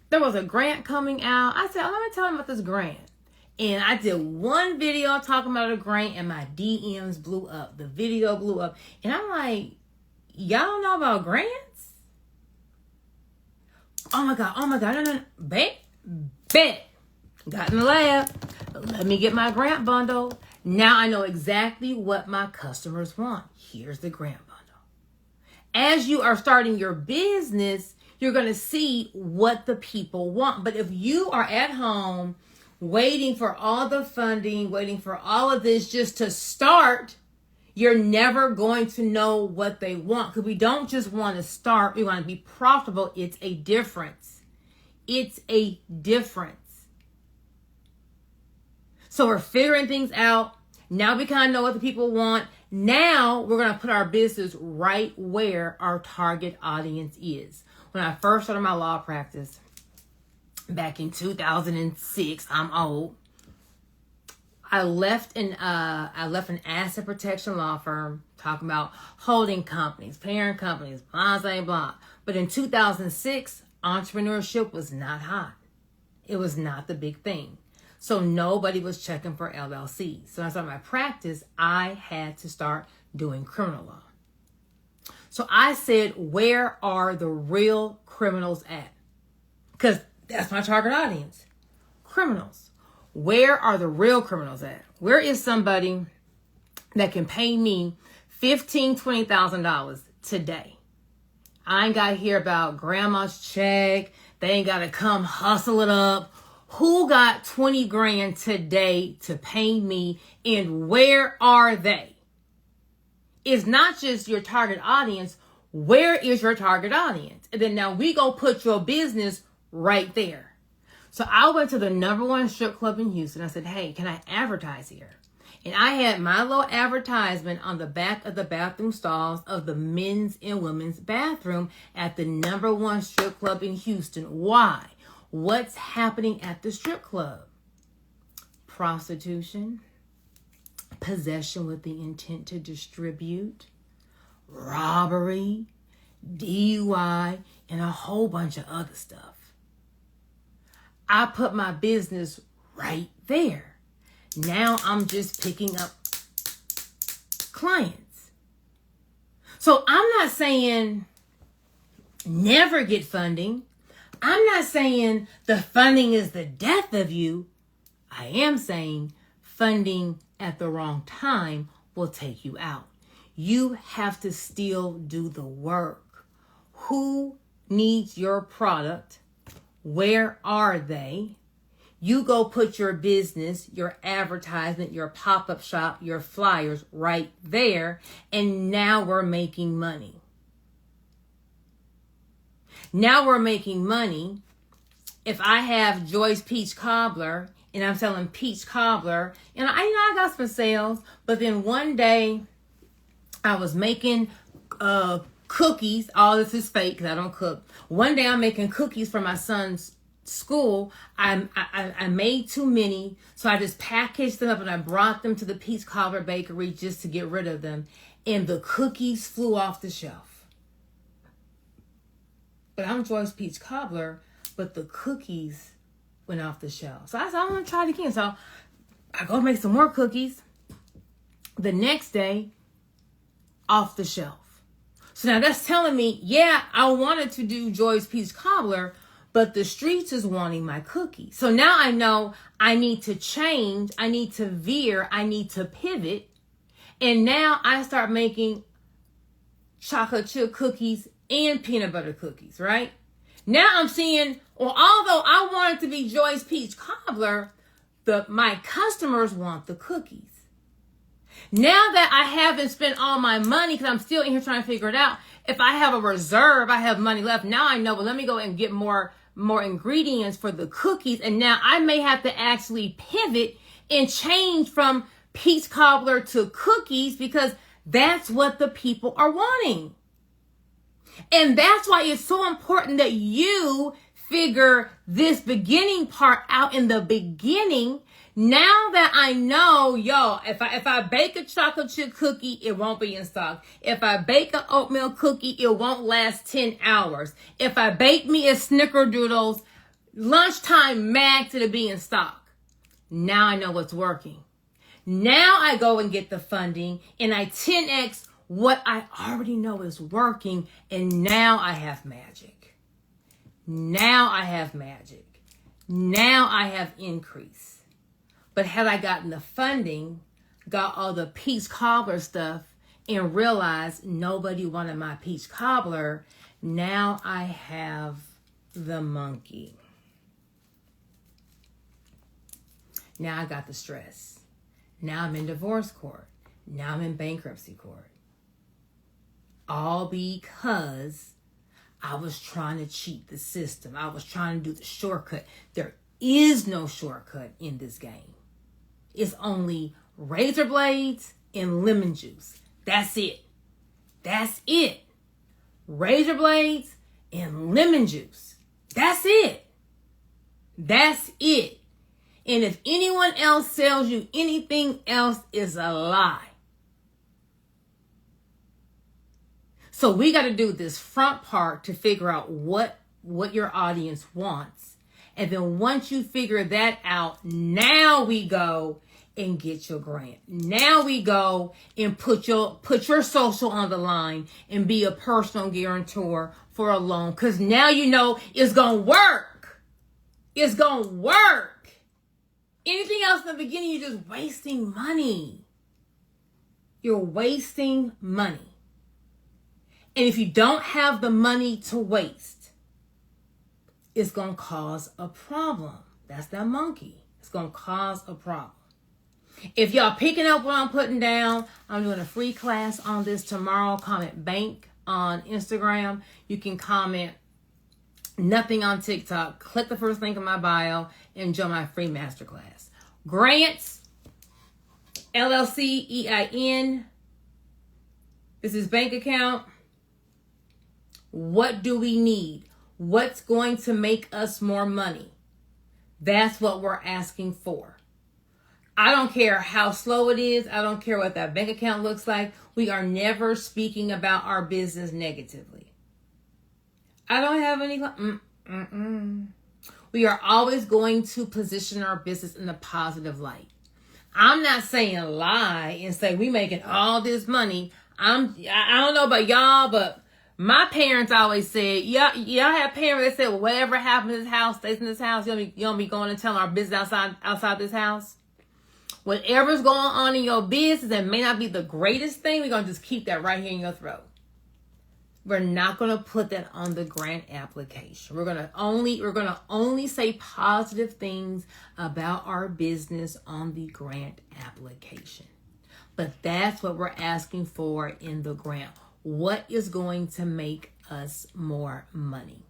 There was a grant coming out. I said, let me tell them about this grant. And I did one video talking about a grant and my DMs blew up. The video blew up. And I'm like, y'all know about grants? Oh my God, no. Bet. Got in the lab. Let me get my grant bundle. Now I know exactly what my customers want. Here's the grant bundle. As you are starting your business, you're going to see what the people want. But if you are at home waiting for all the funding, waiting for all of this just to start, you're never going to know what they want. Because we don't just want to start. We want to be profitable. It's a difference. It's a difference. So we're figuring things out. Now we kind of know what the people want. Now we're going to put our business right where our target audience is. When I first started my law practice back in 2006, I'm old. I left an asset protection law firm talking about holding companies, parent companies, blah, blah, blah. But in 2006, entrepreneurship was not hot. It was not the big thing. So nobody was checking for LLCs. So when I started my practice, I had to start doing criminal law. So I said, where are the real criminals at? Because that's my target audience. Criminals. Where are the real criminals at? Where is somebody that can pay me $15,000, $20,000 today? I ain't got to hear about grandma's check. They ain't got to come hustle it up. Who got 20 grand today to pay me, and where are they? It's not just your target audience. Where is your target audience? And then now we go put your business right there. So I went to the #1 strip club in Houston. I said, hey, can I advertise here? And I had my little advertisement on the back of the bathroom stalls of the men's and women's bathroom at the #1 strip club in Houston. Why? What's happening at the strip club? Prostitution, possession with the intent to distribute, robbery, DUI, and a whole bunch of other stuff. I put my business right there. Now I'm just picking up clients. So I'm not saying never get funding. I'm not saying the funding is the death of you. I am saying funding at the wrong time will take you out. You have to still do the work. Who needs your product? Where are they? You go put your business, your advertisement, your pop-up shop, your flyers right there, and now we're making money. Now we're making money. If I have Joy's Peach Cobbler and I'm selling peach cobbler, and I got some sales, but then one day I was making cookies. All this is fake because I don't cook. One day I'm making cookies for my son's school. I made too many, so I just packaged them up and I brought them to the Peach Cobbler Bakery just to get rid of them. And the cookies flew off the shelf. But I'm Joy's Peach Cobbler, but the cookies went off the shelf. So I said, I'm going to try it again. So I go make some more cookies. The next day, off the shelf. So now that's telling me, yeah, I wanted to do Joy's Peach Cobbler, but the streets is wanting my cookies. So now I know I need to change. I need to veer. I need to pivot. And now I start making chocolate chip cookies and peanut butter cookies, right? Now I'm seeing, well, although I want it to be Joy's Peach Cobbler, my customers want the cookies. Now that I haven't spent all my money, because I'm still in here trying to figure it out, if I have a reserve, I have money left, now I know, well, let me go and get more ingredients for the cookies, and now I may have to actually pivot and change from peach cobbler to cookies because that's what the people are wanting. And that's why it's so important that you figure this beginning part out in the beginning. Now that I know, if I bake a chocolate chip cookie, it won't be in stock. If I bake an oatmeal cookie, it won't last 10 hours. If I bake me a snickerdoodles, lunchtime max, it'll be in stock. Now I know what's working. Now I go and get the funding and I 10x what I already know is working. And now I have magic. Now I have magic. Now I have increase. But had I gotten the funding, got all the peach cobbler stuff, and realized nobody wanted my peach cobbler, now I have the monkey. Now I got the stress. Now I'm in divorce court. Now I'm in bankruptcy court. All because I was trying to cheat the system. I was trying to do the shortcut. There is no shortcut in this game. It's only razor blades and lemon juice. That's it. That's it. Razor blades and lemon juice. That's it. That's it. And if anyone else sells you anything else, is a lie. So we got to do this front part to figure out what your audience wants. And then once you figure that out, now we go and get your grant. Now we go and put your social on the line and be a personal guarantor for a loan. Because now you know it's going to work. It's going to work. Anything else in the beginning, you're just wasting money. You're wasting money. And if you don't have the money to waste, it's going to cause a problem. That's that monkey. It's going to cause a problem. If y'all picking up what I'm putting down, I'm doing a free class on this tomorrow. Comment bank on Instagram. You can comment nothing on TikTok. Click the first link in my bio and join my free masterclass. Grants, LLC, EIN. This is bank account. What do we need? What's going to make us more money? That's what we're asking for. I don't care how slow it is. I don't care what that bank account looks like. We are never speaking about our business negatively. I don't have any... We are always going to position our business in a positive light. I'm not saying lie and say we making all this money. I don't know about y'all, but my parents always said, y'all have parents that said, well, whatever happens in this house stays in this house. You don't be going and telling our business outside this house. Whatever's going on in your business that may not be the greatest thing, we're going to just keep that right here in your throat. We're not going to put that on the grant application. We're going to only say positive things about our business on the grant application. But that's what we're asking for in the grant. What is going to make us more money?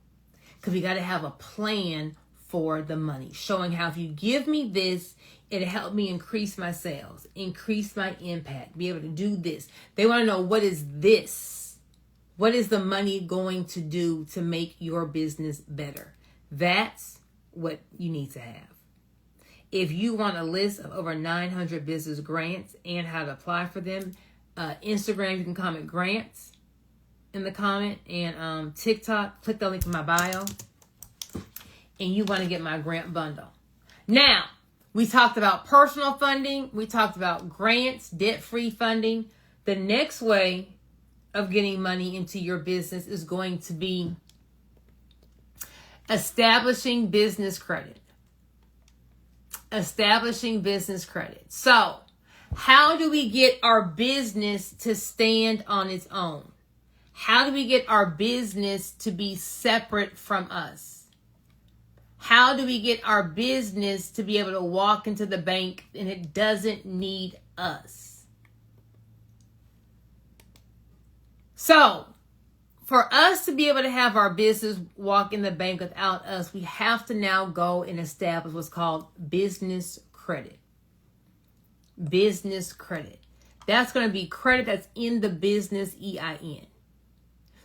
Because we got to have a plan for the money, showing how if you give me this, it'll help me increase my sales, increase my impact, be able to do this. They want to know, what is this? What is the money going to do to make your business better? That's what you need to have. If you want a list of over 900 business grants and how to apply for them, Instagram, you can comment grants in the comment, and TikTok, click the link in my bio, and you want to get my grant bundle. Now, we talked about personal funding. We talked about grants, debt-free funding. The next way of getting money into your business is going to be establishing business credit. Establishing business credit. So, how do we get our business to stand on its own? How do we get our business to be separate from us? How do we get our business to be able to walk into the bank and it doesn't need us? So, for us to be able to have our business walk in the bank without us, we have to now go and establish what's called business credit. Business credit. That's going to be credit that's in the business EIN.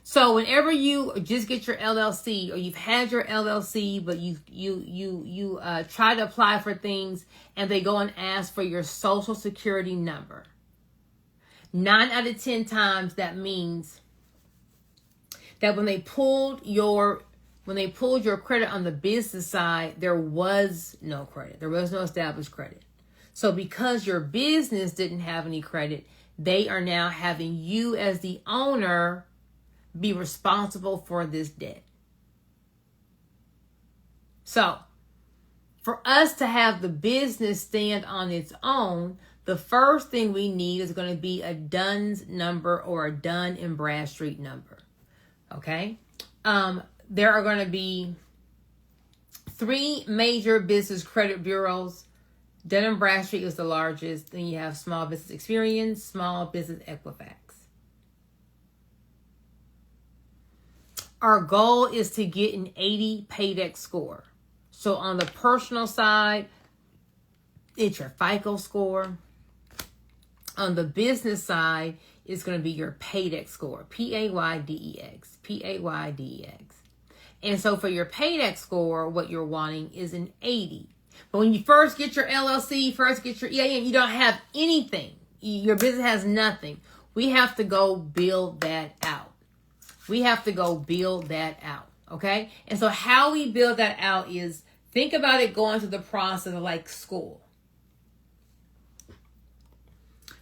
So whenever you just get your LLC, or you've had your LLC, but you try to apply for things and they go and ask for your social security number, 9 out of 10 times that means that when they pulled your when they pulled your credit on the business side, there was no credit. There was no established credit. So because your business didn't have any credit, they are now having you as the owner be responsible for this debt. So for us to have the business stand on its own, the first thing we need is going to be a Dunn's number or a Dun and Bradstreet number. Okay? There are going to be 3 major business credit bureaus. Dun & Bradstreet is the largest. Then you have Small Business Experience, Small Business Equifax. Our goal is to get an 80 Paydex score. So on the personal side, it's your FICO score. On the business side, it's going to be your Paydex score. Paydex. Paydex. And so for your Paydex score, what you're wanting is an 80. But when you first get your LLC, first get your EIN, you don't have anything. Your business has nothing. We have to go build that out. Okay? And so how we build that out is, think about it going through the process of like school.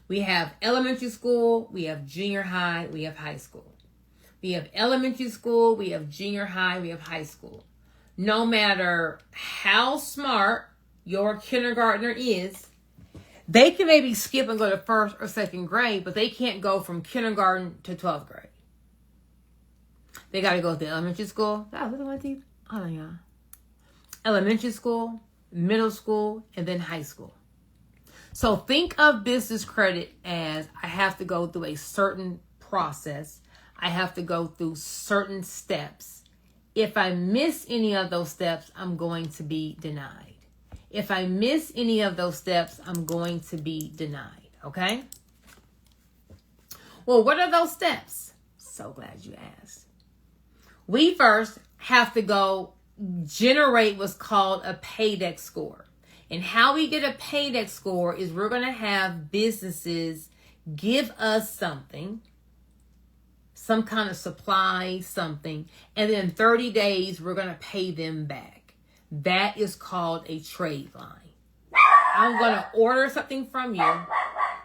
We have elementary school, we have junior high, we have high school. We have elementary school, we have junior high, we have high school. No matter how smart your kindergartner is, they can maybe skip and go to 1st or 2nd grade, but they can't go from kindergarten to 12th grade. They got to go to elementary school. Elementary school, middle school, and then high school. So think of business credit as, I have to go through a certain process. I have to go through certain steps. If I miss any of those steps, I'm going to be denied. If I miss any of those steps, I'm going to be denied. Okay? Well, what are those steps? So glad you asked. We first have to go generate what's called a Paydex score. And how we get a Paydex score is we're going to have businesses give us something, some kind of supply, something, and then 30 days, we're going to pay them back. That is called a trade line. I'm going to order something from you, and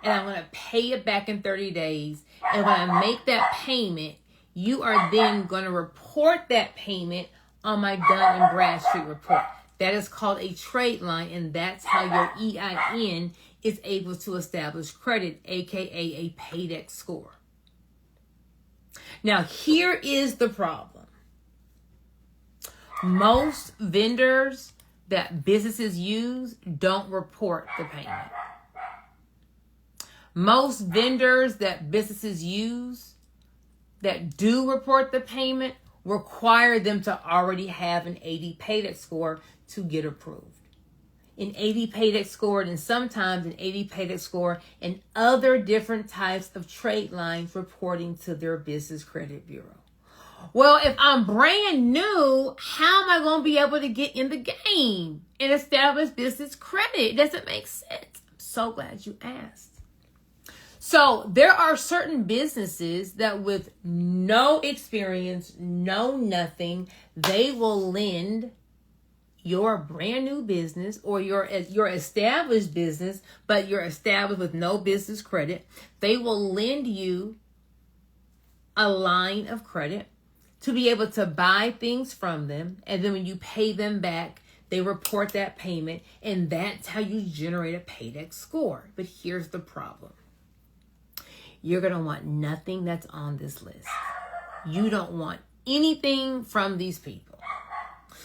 I'm going to pay it back in 30 days. And when I make that payment, you are then going to report that payment on my Dun & Bradstreet report. That is called a trade line, and that's how your EIN is able to establish credit, aka a Paydex score. Now, here is the problem. Most vendors that businesses use don't report the payment. Most vendors that businesses use that do report the payment require them to already have an 80 Paydex score to get approved. An 80 Paydex score, and sometimes an 80 Paydex score, and other different types of trade lines reporting to their business credit bureau. Well, if I'm brand new, how am I going to be able to get in the game and establish business credit? It doesn't make sense. I'm so glad you asked. So there are certain businesses that with no experience, no nothing, they will lend your brand new business or your established business, but you're established with no business credit. They will lend you a line of credit to be able to buy things from them. And then when you pay them back, they report that payment. And that's how you generate a Paydex score. But here's the problem. You're going to want nothing that's on this list. You don't want anything from these people.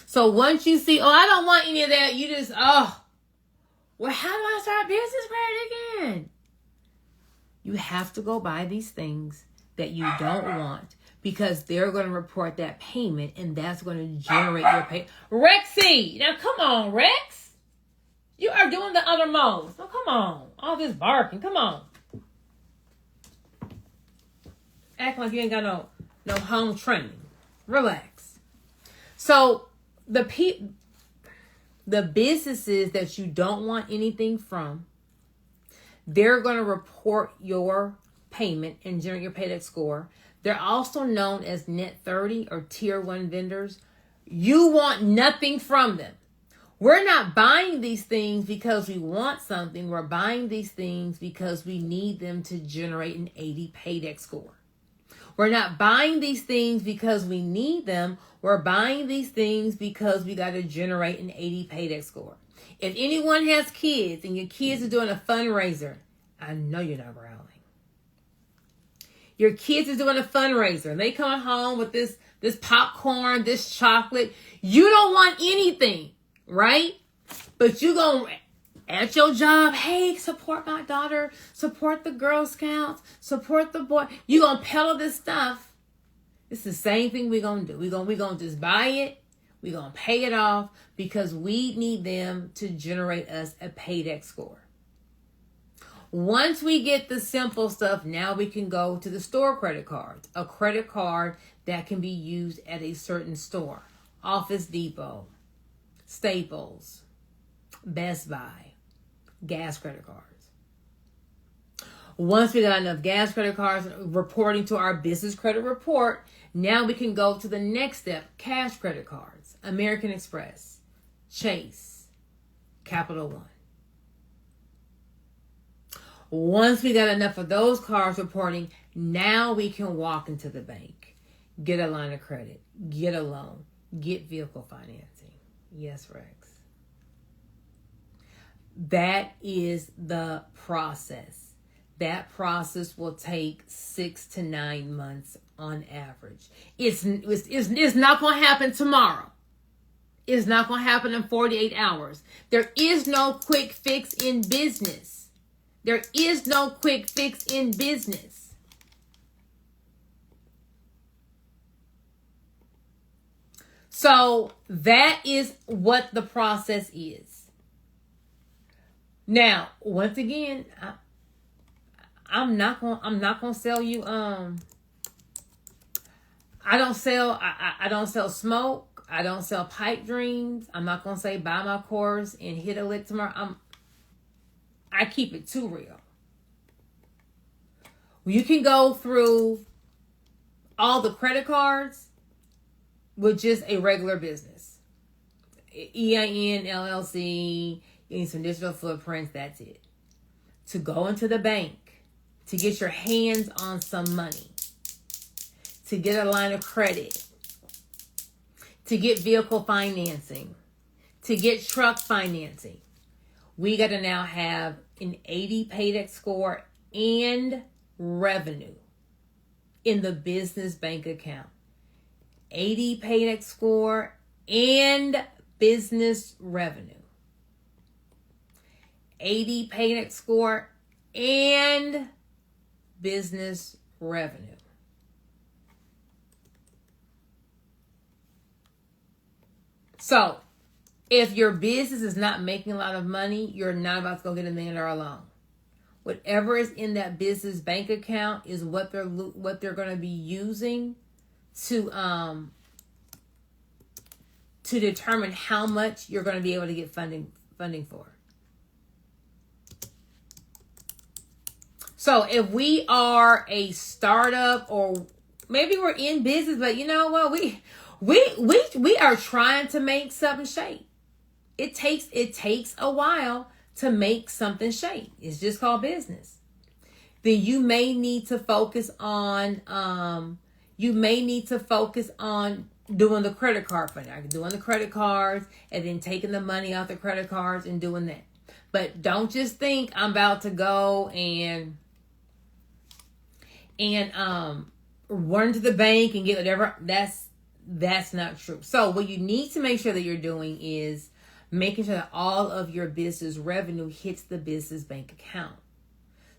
So once you see, I don't want any of that, you just, well, how do I start business credit again? You have to go buy these things that you don't want because they're going to report that payment and that's going to generate your pay. Rexy! Now come on, Rex! You are doing the uttermost. Now come on. All this barking. Come on. Act like you ain't got no home training. Relax. So the businesses that you don't want anything from, they're going to report your payment and generate your Paydex score. They're also known as Net 30 or Tier 1 vendors. You want nothing from them. We're not buying these things because we want something. We're buying these things because we need them to generate an 80 paydex score. We're not buying these things because we need them. We're buying these things because we got to generate an 80 paydex score. If anyone has kids and your kids are doing a fundraiser, I know you're not growling. Your kids are doing a fundraiser and they come home with this popcorn, this chocolate. You don't want anything, right? But you going at your job, hey, support my daughter, support the Girl Scouts, support the boy. You going to peddle this stuff. It's the same thing we're going to do. We're going to just buy it. We're going to pay it off because we need them to generate us a paydex score. Once we get the simple stuff, now we can go to the store credit cards. A credit card that can be used at a certain store. Office Depot, Staples, Best Buy, gas credit cards. Once we got enough gas credit cards reporting to our business credit report, now we can go to the next step, cash credit cards. American Express, Chase, Capital One. Once we got enough of those cards reporting, now we can walk into the bank, get a line of credit, get a loan, get vehicle financing. Yes, Rex. That is the process. That process will take 6 to 9 months on average. It's not going to happen tomorrow. It's not going to happen in 48 hours. There is no quick fix in business. There is no quick fix in business. So that is what the process is. Now, once again, I'm not gonna sell you. I don't sell smoke. I don't sell pipe dreams. I'm not gonna say buy my course and hit a lick tomorrow. I keep it too real. You can go through all the credit cards with just a regular business. EIN, LLC, you need some digital footprints, that's it. To go into the bank, to get your hands on some money, to get a line of credit, to get vehicle financing, to get truck financing. We got to now have an 80 paydex score and revenue in the business bank account. 80 paydex score and business revenue. 80 paydex score and business revenue. So, if your business is not making a lot of money, you're not about to go get $1 million loan. Whatever is in that business bank account is what they're going to be using to determine how much you're going to be able to get funding for. So if we are a startup or maybe we're in business, but you know what, we are trying to make something shake. It takes a while to make something shake. It's just called business. Then you may need to focus on doing the credit card funding, doing the credit cards, and then taking the money out the credit cards and doing that. But don't just think I'm about to go and run to the bank and get whatever. That's not true. So what you need to make sure that you're doing is making sure that all of your business revenue hits the business bank account.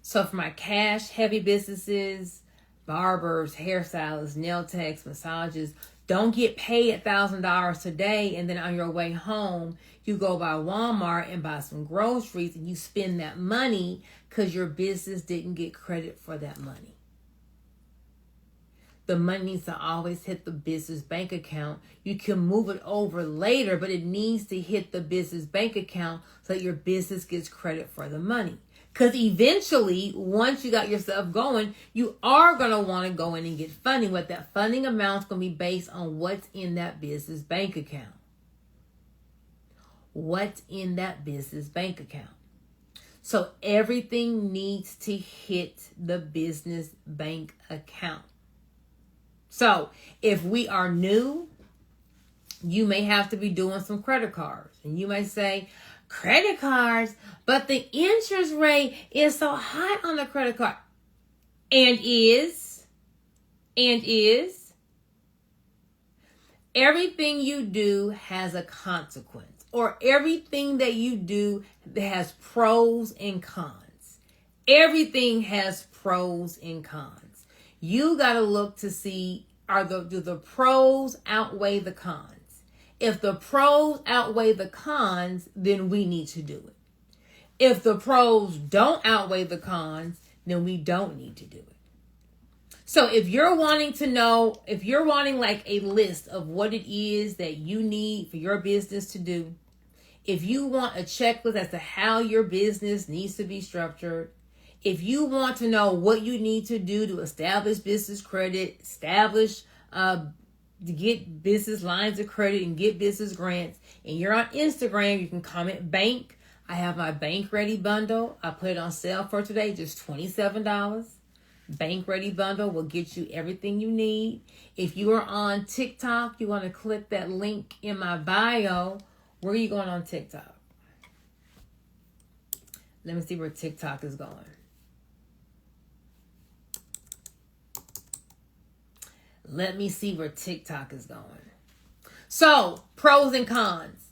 So for my cash heavy businesses, barbers, hairstylists, nail techs, massages, don't get paid $1,000 today and then on your way home you go by Walmart and buy some groceries and you spend that money because your business didn't get credit for that money. The money needs to always hit the business bank account. You can move it over later, but it needs to hit the business bank account so that your business gets credit for the money. Because eventually, once you got yourself going, you are going to want to go in and get funding. But that funding amount is going to be based on what's in that business bank account. What's in that business bank account. So everything needs to hit the business bank account. So if we are new, you may have to be doing some credit cards. And you may say, credit cards, but the interest rate is so high on the credit card. And is. Everything you do has a consequence. Or everything that you do has pros and cons. Everything has pros and cons. You got to look to see, do the pros outweigh the cons? If the pros outweigh the cons, then we need to do it. If the pros don't outweigh the cons, then we don't need to do it. So if you're wanting to know, if you're wanting like a list of what it is that you need for your business to do, if you want a checklist as to how your business needs to be structured, if you want to know what you need to do to establish business credit, to get business lines of credit and get business grants, and you're on Instagram, you can comment bank. I have my bank ready bundle. I put it on sale for today, just $27. Bank ready bundle will get you everything you need. If you are on TikTok, you want to click that link in my bio. Where are you going on TikTok? Let me see where TikTok is going. Let me see where TikTok is going. So, pros and cons.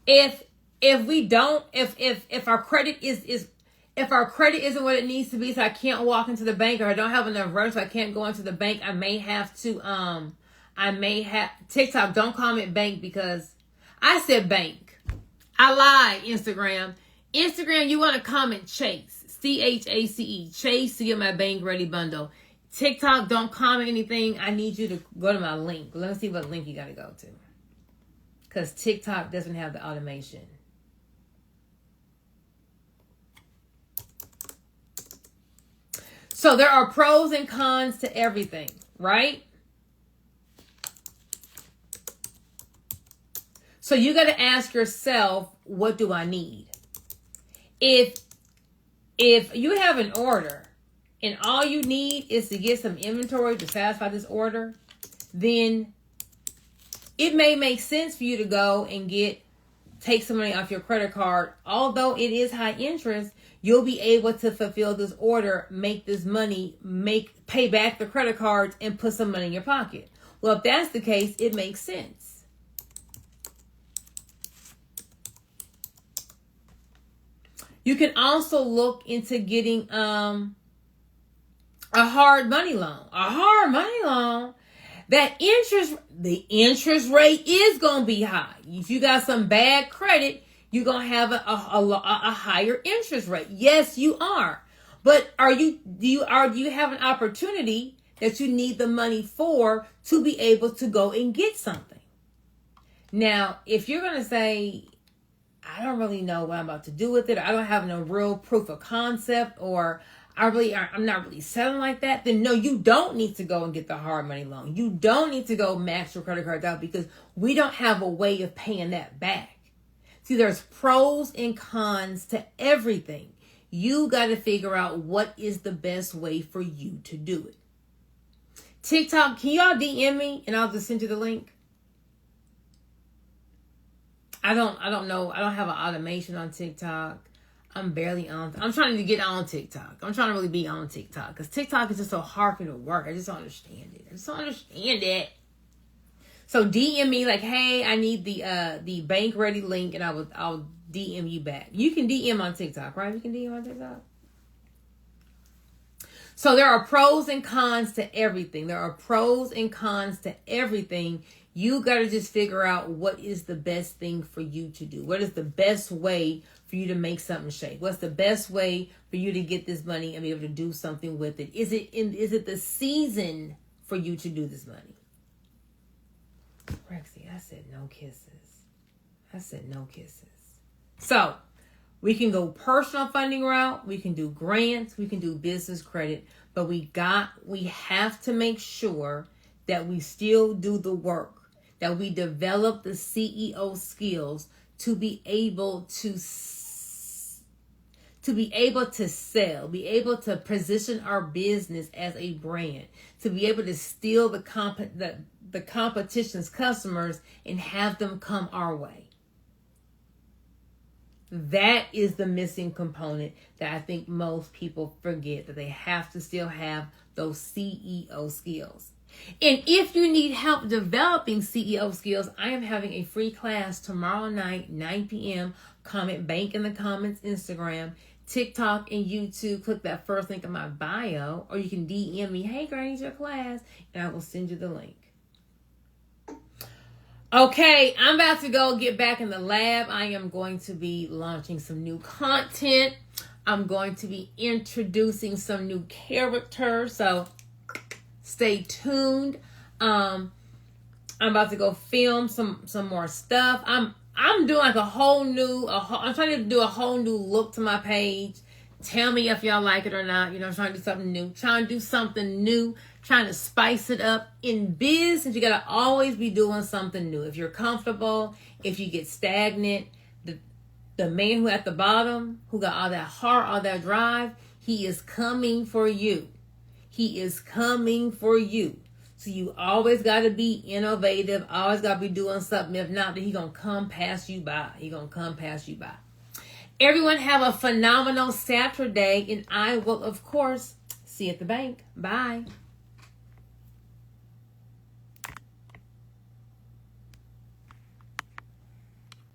If our credit if our credit isn't what it needs to be, so I can't walk into the bank, or I don't have enough revenue, so I can't go into the bank, I may have TikTok, don't comment bank because I said bank. I lied, Instagram. Instagram, you want to comment Chase. CHACE. Chase to get my bank ready bundle. TikTok, don't comment anything. I need you to go to my link. Let me see what link you got to go to. Because TikTok doesn't have the automation. So there are pros and cons to everything, right? So you got to ask yourself, what do I need? If you have an order and all you need is to get some inventory to satisfy this order, then it may make sense for you to go and take some money off your credit card. Although it is high interest, you'll be able to fulfill this order, make this money, pay back the credit cards, and put some money in your pocket. Well, if that's the case, it makes sense. You can also look into getting a hard money loan. A hard money loan. The interest rate is going to be high. If you got some bad credit, you're going to have a higher interest rate. Yes, you are. But do you have an opportunity that you need the money for to be able to go and get something? Now, if you're going to say, I don't really know what I'm about to do with it, or I don't have no real proof of concept, or I'm not really selling like that, then no, you don't need to go and get the hard money loan. You don't need to go max your credit cards out, because we don't have a way of paying that back. See, there's pros and cons to everything. You got to figure out what is the best way for you to do it. TikTok, can y'all DM me and I'll just send you the link? I don't know. I don't have an automation on TikTok. I'm barely on. I'm trying to get on TikTok. I'm trying to really be on TikTok, because TikTok is just so hard for me to work. I just don't understand it. So DM me like, hey, I need the bank ready link, and I'll DM you back. You can DM on TikTok, right? You can DM on TikTok. So there are pros and cons to everything. You got to just figure out what is the best thing for you to do. What is the best way for you to make something shake? What's the best way for you to get this money and be able to do something with it? Is it the season for you to do this money? Rexy, I said no kisses. So, We can go personal funding route. We can do grants. We can do business credit. But we have to make sure that we still do the work, that we develop the CEO skills to be able to sell, be able to position our business as a brand, to be able to steal the competition's customers and have them come our way. That is the missing component that I think most people forget, that they have to still have those CEO skills. And if you need help developing CEO skills, I am having a free class tomorrow night, 9 p.m. Comment bank in the comments, Instagram, TikTok, and YouTube. Click that first link in my bio, or you can DM me, hey, girl, I need your class, and I will send you the link. Okay, I'm about to go get back in the lab. I am going to be launching some new content. I'm going to be introducing some new characters, so stay tuned. I'm about to go film some more stuff. I'm doing like I'm trying to do a whole new look to my page. Tell me if y'all like it or not. I'm trying to do something new. Trying to spice it up. In business, you got to always be doing something new. If you're comfortable, if you get stagnant, the man who at the bottom, who got all that heart, all that drive, he is coming for you. He is coming for you. So you always got to be innovative. Always got to be doing something. If not, then he's going to come pass you by. Everyone have a phenomenal Saturday, and I will, of course, see you at the bank. Bye.